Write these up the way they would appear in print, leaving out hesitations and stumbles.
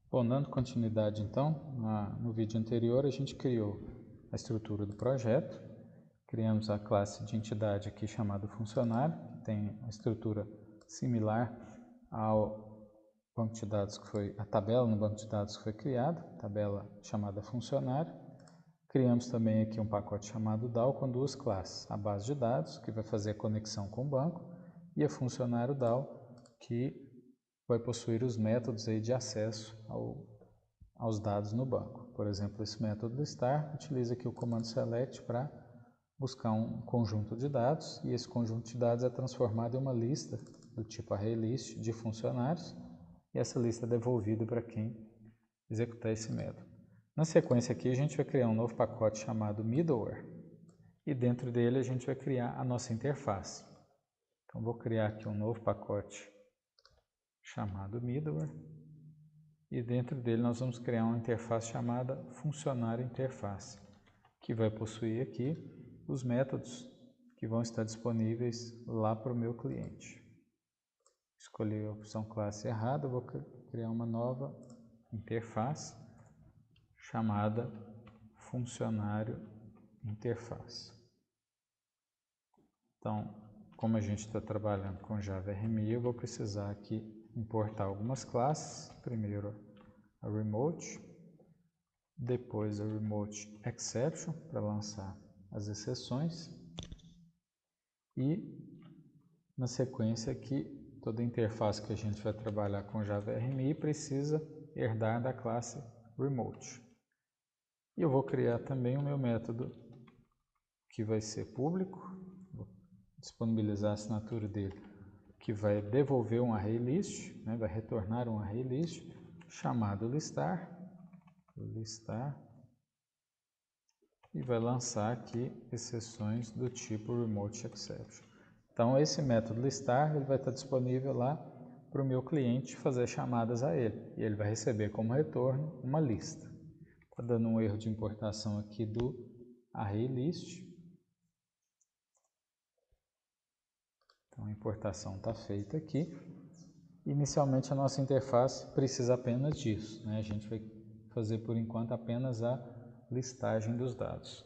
Bom, dando continuidade então, no vídeo anterior a gente criou a estrutura do projeto, criamos a classe de entidade aqui chamada funcionário, que tem a estrutura similar ao banco de dados que foi, a tabela no banco de dados que foi criada, tabela chamada funcionário. Criamos também aqui um pacote chamado DAO com duas classes, a base de dados, que vai fazer a conexão com o banco, e a funcionário DAO, que vai possuir os métodos aí de acesso aos dados no banco. Por exemplo, esse método listar utiliza aqui o comando select para buscar um conjunto de dados, e esse conjunto de dados é transformado em uma lista do tipo ArrayList de funcionários, e essa lista é devolvida para quem executar esse método. Na sequência aqui a gente vai criar um novo pacote chamado middleware, e dentro dele a gente vai criar a nossa interface. Então vou criar aqui um novo pacote chamado middleware, e dentro dele nós vamos criar uma interface chamada funcionário interface, que vai possuir aqui os métodos que vão estar disponíveis lá para o meu cliente. Escolhi a opção classe errada, vou criar uma nova interface chamada funcionário interface. Então, como a gente está trabalhando com Java RMI, eu vou precisar aqui importar algumas classes. Primeiro a remote, depois a remote exception para lançar as exceções, e na sequência aqui toda a interface que a gente vai trabalhar com Java RMI precisa herdar da classe remote. E eu vou criar também o meu método que vai ser público, vou disponibilizar a assinatura dele, que vai devolver um ArrayList, né, vai retornar um ArrayList chamado listar, e vai lançar aqui exceções do tipo remote exception. Então esse método listar ele vai estar disponível lá para o meu cliente fazer chamadas a ele, e ele vai receber como retorno uma lista. Está dando um erro de importação aqui do ArrayList. Então a importação está feita aqui. Inicialmente a nossa interface precisa apenas disso, né? A gente vai fazer por enquanto apenas a listagem dos dados.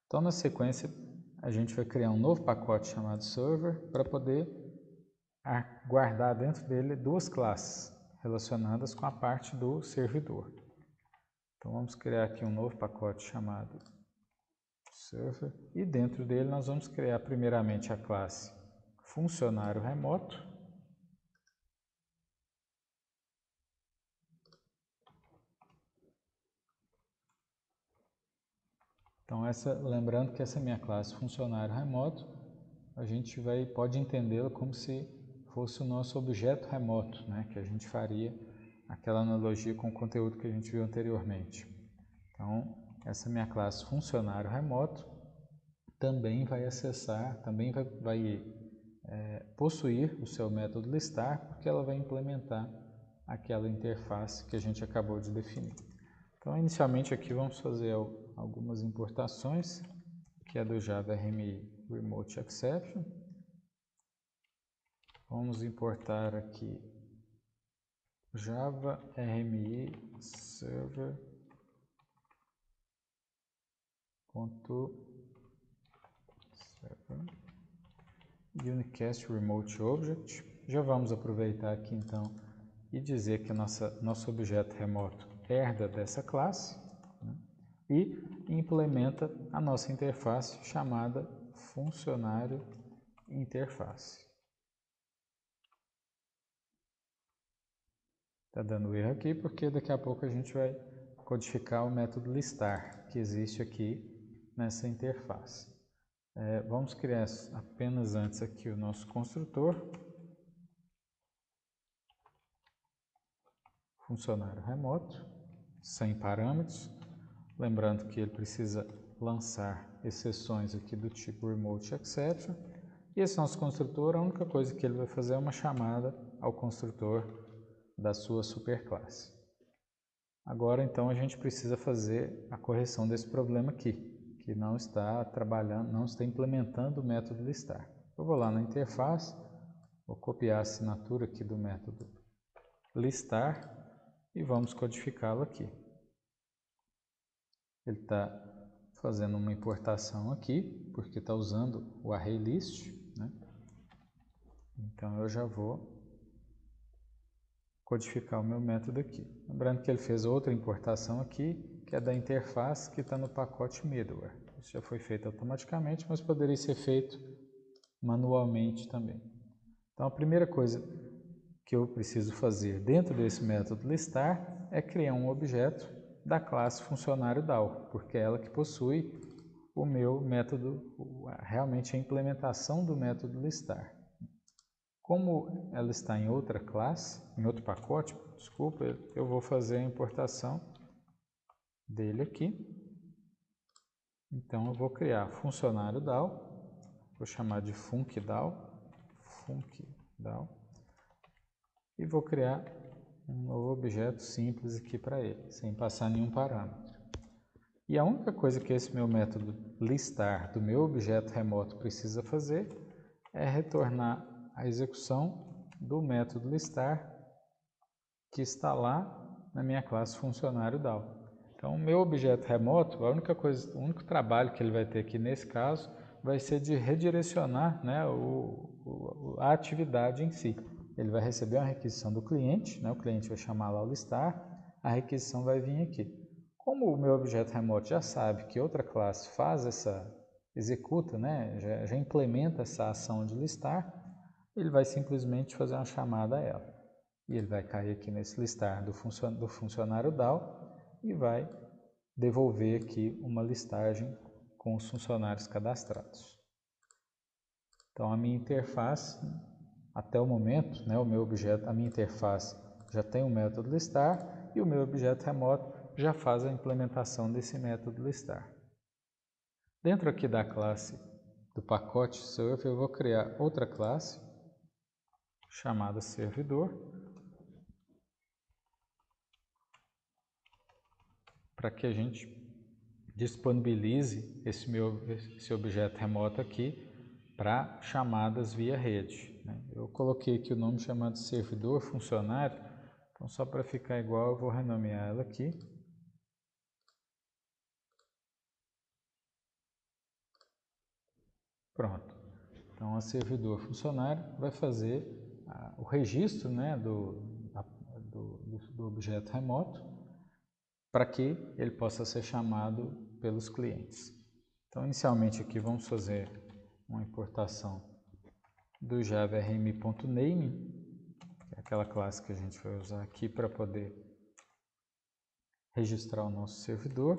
Então na sequência a gente vai criar um novo pacote chamado server para poder guardar dentro dele duas classes relacionadas com a parte do servidor. Então vamos criar aqui um novo pacote chamado server, e dentro dele nós vamos criar primeiramente a classe funcionário remoto. Então lembrando que essa minha classe funcionário remoto, a gente pode entendê-la como se fosse o nosso objeto remoto, né? Que a gente faria aquela analogia com o conteúdo que a gente viu anteriormente. Então essa minha classe funcionário remoto também vai acessar, também vai possuir o seu método listar, porque ela vai implementar aquela interface que a gente acabou de definir. Então, inicialmente aqui vamos fazer algumas importações, que é do Java RMI Remote Exception. Vamos importar aqui Java RMI Server Unicast Remote Object. Já vamos aproveitar aqui então e dizer que nosso objeto remoto herda dessa classe, né, e implementa a nossa interface chamada funcionário interface. Está dando erro aqui porque daqui a pouco a gente vai codificar o método listar que existe aqui nessa interface. Vamos criar apenas antes aqui o nosso construtor, funcionário remoto, sem parâmetros. Lembrando que ele precisa lançar exceções aqui do tipo remote exception. E esse nosso construtor, a única coisa que ele vai fazer é uma chamada ao construtor da sua superclasse. Agora então a gente precisa fazer a correção desse problema aqui, que não está trabalhando, não está implementando o método listar. Eu vou lá na interface, vou copiar a assinatura aqui do método listar, e vamos codificá-lo aqui. Ele está fazendo uma importação aqui, porque está usando o ArrayList, né? Então eu já vou codificar o meu método aqui. Lembrando que ele fez outra importação aqui, que é da interface que está no pacote middleware. Isso já foi feito automaticamente, mas poderia ser feito manualmente também. Então a primeira coisa que eu preciso fazer dentro desse método listar é criar um objeto da classe funcionário DAO, porque é ela que possui o meu método, realmente a implementação do método listar. Como ela está em outra classe, em outro pacote, desculpa, eu vou fazer a importação dele aqui. Então eu vou criar funcionário DAO, vou chamar de funcDAO, e vou criar um novo objeto simples aqui para ele, sem passar nenhum parâmetro. E a única coisa que esse meu método listar do meu objeto remoto precisa fazer é retornar a execução do método listar que está lá na minha classe funcionário DAO. Então, o meu objeto remoto, a única coisa, o único trabalho que ele vai ter aqui nesse caso vai ser de redirecionar, né, a atividade em si. Ele vai receber uma requisição do cliente, né, o cliente vai chamar lá o listar, a requisição vai vir aqui. Como o meu objeto remoto já sabe que outra classe faz executa, né, já implementa essa ação de listar, ele vai simplesmente fazer uma chamada a ela. E ele vai cair aqui nesse listar do funcionário DAO e vai devolver aqui uma listagem com os funcionários cadastrados. Então a minha interface, até o momento, né, o meu objeto, a minha interface já tem um método listar e o meu objeto remoto já faz a implementação desse método listar. Dentro aqui da classe do pacote server, eu vou criar outra classe chamada servidor, para que a gente disponibilize esse objeto remoto aqui para chamadas via rede, né? Eu coloquei aqui o nome chamado servidor funcionário, então só para ficar igual eu vou renomear ela aqui. Pronto. Então a servidor funcionário vai fazer o registro, né, do objeto remoto para que ele possa ser chamado pelos clientes. Então inicialmente aqui vamos fazer uma importação do Java rm.name, que é aquela classe que a gente vai usar aqui para poder registrar o nosso servidor,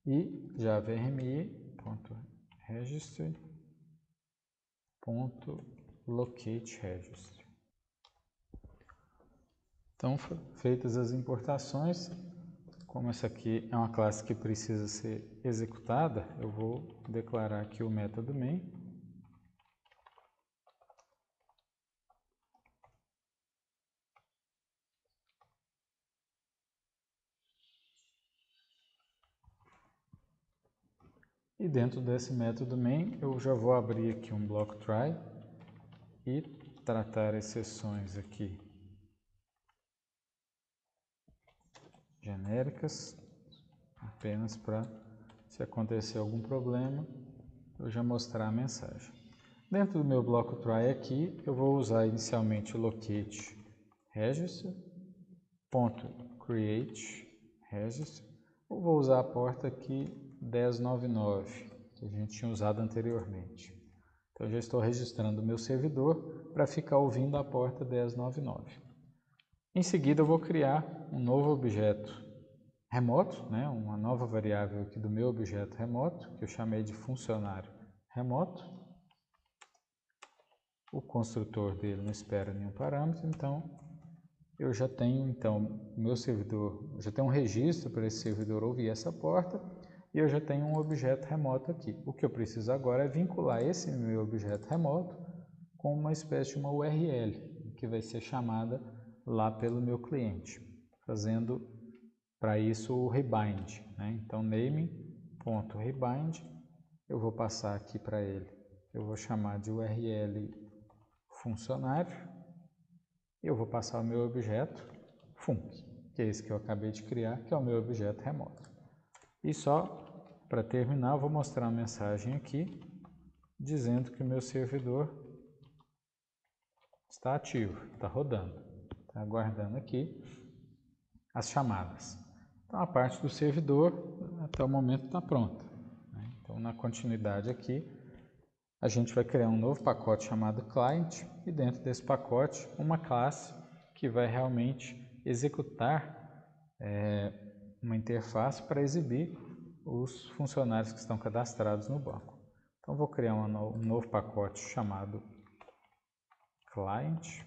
e Java rm.registry.locateregistry. Então, feitas as importações, como essa aqui é uma classe que precisa ser executada, eu vou declarar aqui o método main. E dentro desse método main, eu já vou abrir aqui um bloco try e tratar exceções aqui genéricas, apenas para, se acontecer algum problema, eu já mostrar a mensagem. Dentro do meu bloco try aqui, eu vou usar inicialmente o locate registry, .create registry, eu vou usar a porta aqui 1099, que a gente tinha usado anteriormente. Então, eu já estou registrando o meu servidor para ficar ouvindo a porta 1099. Em seguida, eu vou criar um novo objeto remoto, né, uma nova variável aqui do meu objeto remoto, que eu chamei de funcionário remoto. O construtor dele não espera nenhum parâmetro, então eu já tenho meu servidor, já tenho um registro para esse servidor ouvir essa porta e eu já tenho um objeto remoto aqui. O que eu preciso agora é vincular esse meu objeto remoto com uma espécie de uma URL que vai ser chamada lá pelo meu cliente, fazendo para isso o rebind, né? Então name.rebind, eu vou passar aqui para ele, eu vou chamar de URL funcionário, eu vou passar o meu objeto func, que é esse que eu acabei de criar, que é o meu objeto remoto. E só para terminar, eu vou mostrar uma mensagem aqui, dizendo que o meu servidor está ativo, está rodando, está aguardando aqui as chamadas. Então, a parte do servidor, até o momento, está pronta. Então, na continuidade aqui, a gente vai criar um novo pacote chamado client e dentro desse pacote, uma classe que vai realmente executar uma interface para exibir os funcionários que estão cadastrados no banco. Então, vou criar um novo pacote chamado client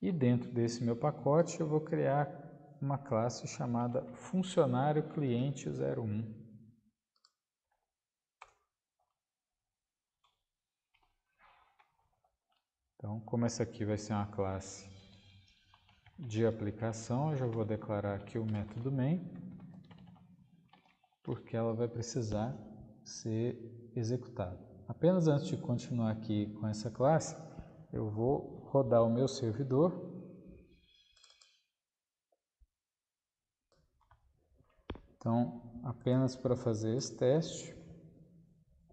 e dentro desse meu pacote eu vou criar uma classe chamada funcionário cliente 01. Então, como essa aqui vai ser uma classe de aplicação, eu já vou declarar aqui o método main, porque ela vai precisar ser executada. Apenas antes de continuar aqui com essa classe, eu vou rodar o meu servidor. Então, apenas para fazer esse teste,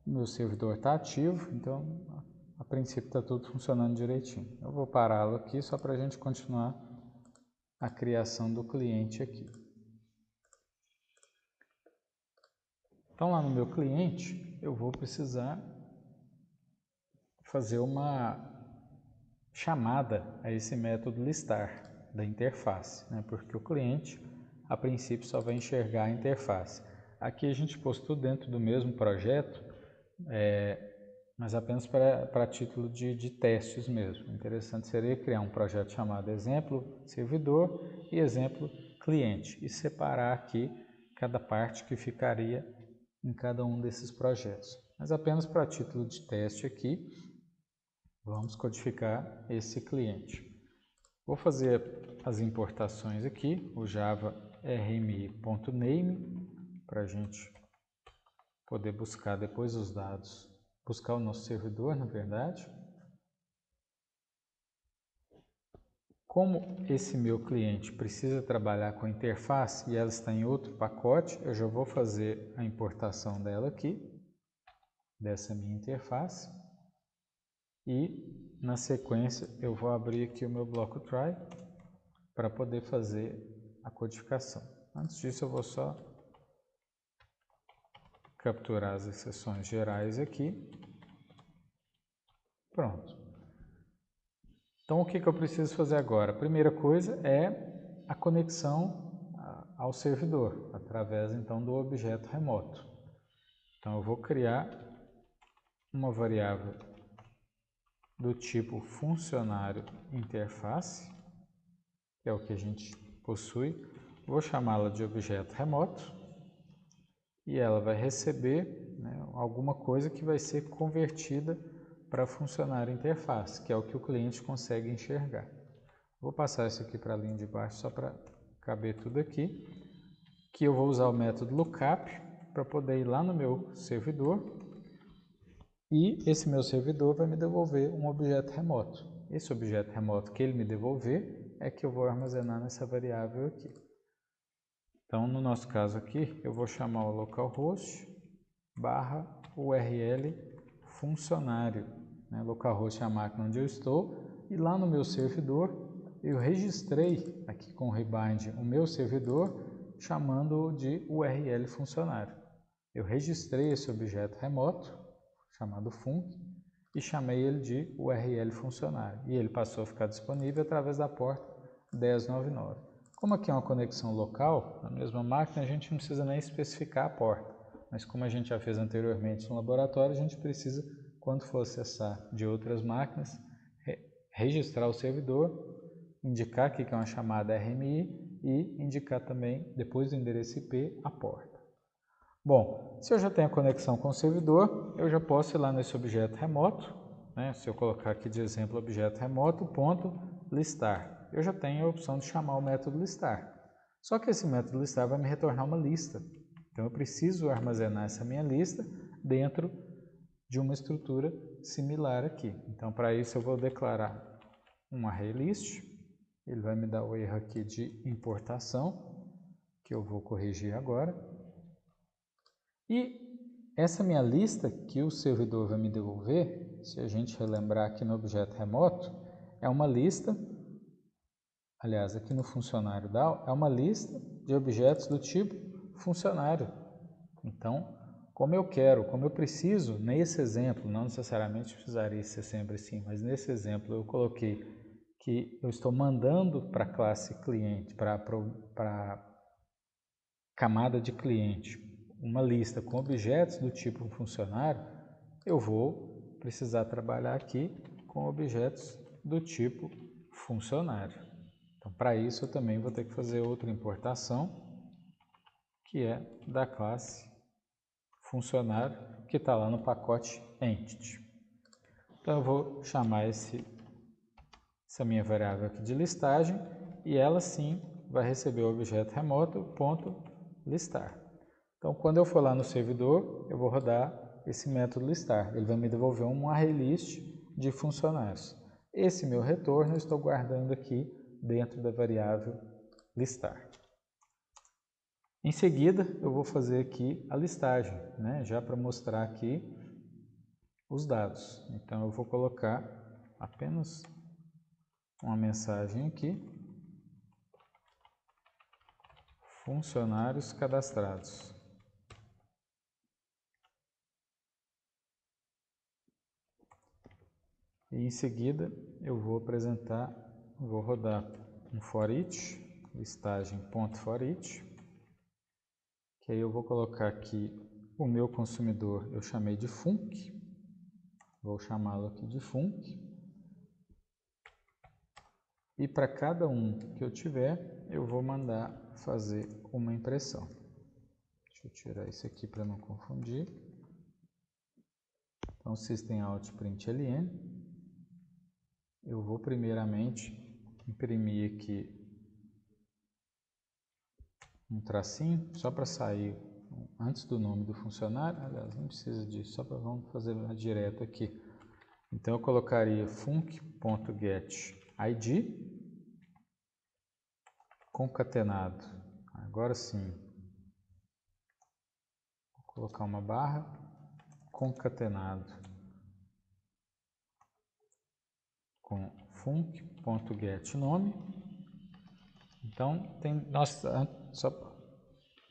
o meu servidor está ativo, então a princípio está tudo funcionando direitinho. Eu vou pará-lo aqui só para a gente continuar a criação do cliente aqui. Então, lá no meu cliente, eu vou precisar fazer uma chamada a esse método listar da interface, né? Porque o cliente, a princípio, só vai enxergar a interface. Aqui a gente postou dentro do mesmo projeto, mas apenas para título de testes mesmo. O interessante seria criar um projeto chamado exemplo servidor e exemplo cliente e separar aqui cada parte que ficaria em cada um desses projetos. Mas apenas para título de teste aqui, vamos codificar esse cliente. Vou fazer as importações aqui, o Java rmi.name, para a gente poder buscar depois os dados, buscar o nosso servidor, na verdade. Como esse meu cliente precisa trabalhar com a interface e ela está em outro pacote, eu já vou fazer a importação dela aqui, dessa minha interface. E na sequência eu vou abrir aqui o meu bloco try para poder fazer a codificação. Antes disso eu vou só capturar as exceções gerais aqui. Pronto. Então o que eu preciso fazer agora? A primeira coisa é a conexão ao servidor, através então do objeto remoto. Então eu vou criar uma variável do tipo funcionário interface, que é o que a gente possui. Vou chamá-la de objeto remoto e ela vai receber, né, alguma coisa que vai ser convertida para funcionário interface, que é o que o cliente consegue enxergar. Vou passar isso aqui para a linha de baixo só para caber tudo aqui, que eu vou usar o método lookup para poder ir lá no meu servidor e esse meu servidor vai me devolver um objeto remoto. Esse objeto remoto que ele me devolver é que eu vou armazenar nessa variável aqui. Então, no nosso caso aqui, eu vou chamar o localhost /url funcionário. Né? Localhost é a máquina onde eu estou e lá no meu servidor eu registrei aqui com o rebind o meu servidor chamando de URL funcionário. Eu registrei esse objeto remoto chamado func e chamei ele de URL funcionário e ele passou a ficar disponível através da porta 1099. Como aqui é uma conexão local, na mesma máquina a gente não precisa nem especificar a porta, mas como a gente já fez anteriormente no laboratório, a gente precisa, quando for acessar de outras máquinas, registrar o servidor, indicar aqui que é uma chamada RMI e indicar também, depois do endereço IP, a porta. Bom, se eu já tenho a conexão com o servidor, eu já posso ir lá nesse objeto remoto, né? Se eu colocar aqui de exemplo objeto remoto, ponto, listar. Eu já tenho a opção de chamar o método listar. Só que esse método listar vai me retornar uma lista. Então eu preciso armazenar essa minha lista dentro de uma estrutura similar aqui. Então para isso eu vou declarar um array list ele vai me dar o erro aqui de importação, que eu vou corrigir agora. E essa minha lista que o servidor vai me devolver, se a gente relembrar aqui no objeto remoto, é uma lista, aliás, aqui no funcionário DAO, é uma lista de objetos do tipo funcionário. Então, como eu preciso, nesse exemplo, não necessariamente precisaria ser sempre assim, mas nesse exemplo eu coloquei que eu estou mandando para a classe cliente, para a camada de cliente, uma lista com objetos do tipo funcionário, eu vou precisar trabalhar aqui com objetos do tipo funcionário. Então, para isso, eu também vou ter que fazer outra importação, que é da classe funcionário, que está lá no pacote Entity. Então, eu vou chamar essa minha variável aqui de listagem, e ela sim vai receber o objeto remoto.listar. Então, quando eu for lá no servidor, eu vou rodar esse método listar. Ele vai me devolver um arraylist de funcionários. Esse meu retorno eu estou guardando aqui dentro da variável listar. Em seguida, eu vou fazer aqui a listagem, né? Já para mostrar aqui os dados. Então, eu vou colocar apenas uma mensagem aqui. Funcionários cadastrados. E em seguida eu vou rodar um for each, listagem.forEach, que aí eu vou colocar aqui o meu consumidor, eu chamei de func, vou chamá-lo aqui de func, e para cada um que eu tiver, eu vou mandar fazer uma impressão. Deixa eu tirar isso aqui para não confundir. Então, systemout.println, eu vou primeiramente imprimir aqui um tracinho, só para sair antes do nome do funcionário. Aliás, não precisa disso, vamos fazer direto aqui. Então, eu colocaria func.getID concatenado. Agora sim, vou colocar uma barra, concatenado com func.getNome. Então,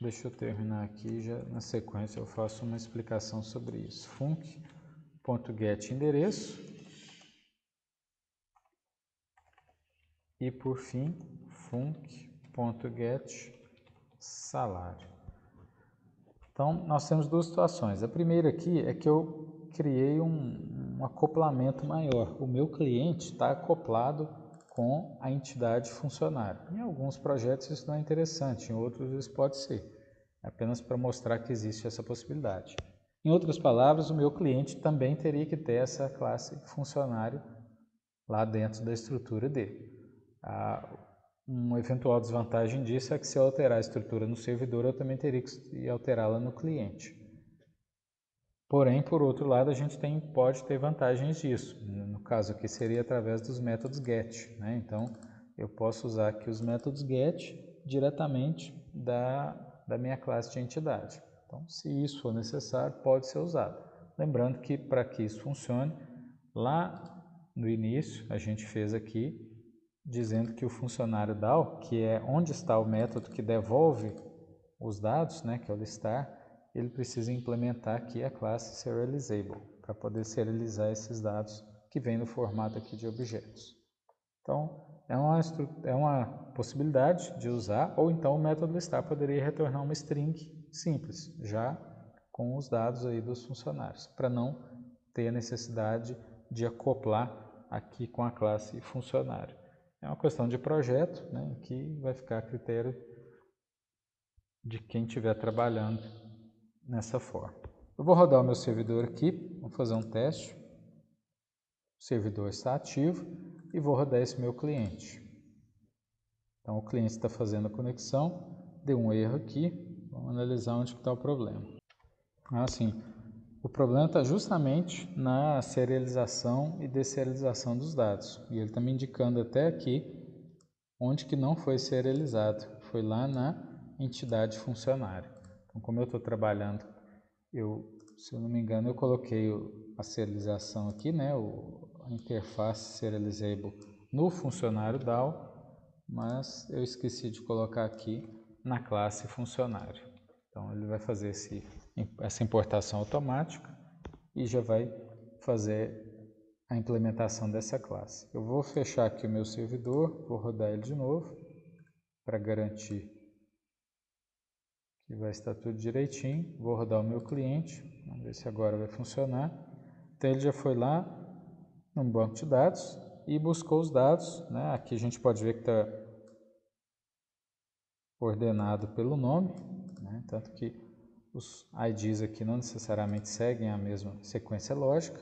deixa eu terminar aqui, já na sequência eu faço uma explicação sobre isso. func.getEndereço e, por fim, func.getSalário. Então, nós temos duas situações. A primeira aqui é que eu criei um acoplamento maior. O meu cliente está acoplado com a entidade funcionário. Em alguns projetos isso não é interessante, em outros isso pode ser. É apenas para mostrar que existe essa possibilidade. Em outras palavras, o meu cliente também teria que ter essa classe funcionário lá dentro da estrutura dele. Uma eventual desvantagem disso é que se eu alterar a estrutura no servidor, eu também teria que alterá-la no cliente. Porém, por outro lado, a gente pode ter vantagens disso. No caso aqui seria através dos métodos get, né? Então, eu posso usar aqui os métodos get diretamente da minha classe de entidade. Então, se isso for necessário, pode ser usado. Lembrando que para que isso funcione, lá no início a gente fez aqui dizendo que o funcionário DAO, que é onde está o método que devolve os dados, né, que é o listar, ele precisa implementar aqui a classe serializable para poder serializar esses dados que vem no formato aqui de objetos. Então, é uma possibilidade de usar, ou então o método listar poderia retornar uma string simples, já com os dados aí dos funcionários, para não ter a necessidade de acoplar aqui com a classe funcionário. É uma questão de projeto, né, que vai ficar a critério de quem estiver trabalhando nessa forma. Eu vou rodar o meu servidor aqui, vou fazer um teste. O servidor está ativo e vou rodar esse meu cliente. Então, o cliente está fazendo a conexão, deu um erro aqui, vamos analisar onde está o problema. Assim, o problema está justamente na serialização e desserialização dos dados. E ele está me indicando até aqui onde que não foi serializado, foi lá na entidade funcionário. Então, como eu estou trabalhando, se eu não me engano, eu coloquei a serialização aqui, né, a interface serializable no funcionário DAO, mas eu esqueci de colocar aqui na classe funcionário. Então, ele vai fazer essa importação automática e já vai fazer a implementação dessa classe. Eu vou fechar aqui o meu servidor, vou rodar ele de novo para garantir que vai estar tudo direitinho. Vou rodar o meu cliente, vamos ver se agora vai funcionar. Então ele já foi lá no banco de dados e buscou os dados, né? Aqui a gente pode ver que está ordenado pelo nome, né? Tanto que os IDs aqui não necessariamente seguem a mesma sequência lógica.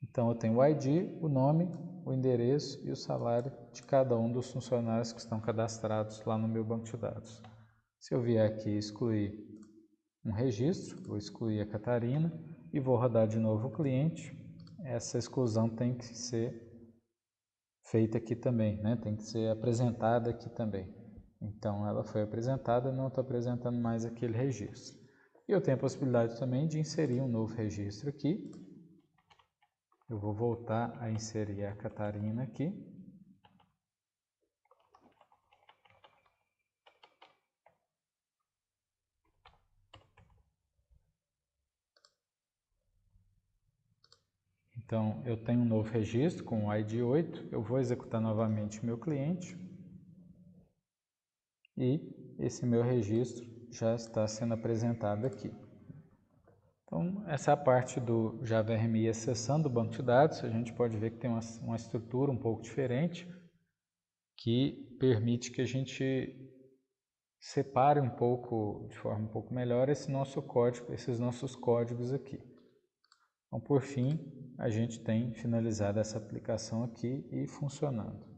Então eu tenho o ID, o nome, o endereço e o salário de cada um dos funcionários que estão cadastrados lá no meu banco de dados. Se eu vier aqui excluir um registro, vou excluir a Catarina e vou rodar de novo o cliente, essa exclusão tem que ser feita aqui também, né? Tem que ser apresentada aqui também. Então ela foi apresentada, não estou apresentando mais aquele registro. E eu tenho a possibilidade também de inserir um novo registro aqui. Eu vou voltar a inserir a Catarina aqui. Então, eu tenho um novo registro com o ID 8, eu vou executar novamente o meu cliente e esse meu registro já está sendo apresentado aqui. Então, essa é a parte do Java RMI acessando o banco de dados. A gente pode ver que tem uma estrutura um pouco diferente que permite que a gente separe um pouco, de forma um pouco melhor, esse nosso código, esses nossos códigos aqui. Então, por fim, a gente tem finalizado essa aplicação aqui e funcionando.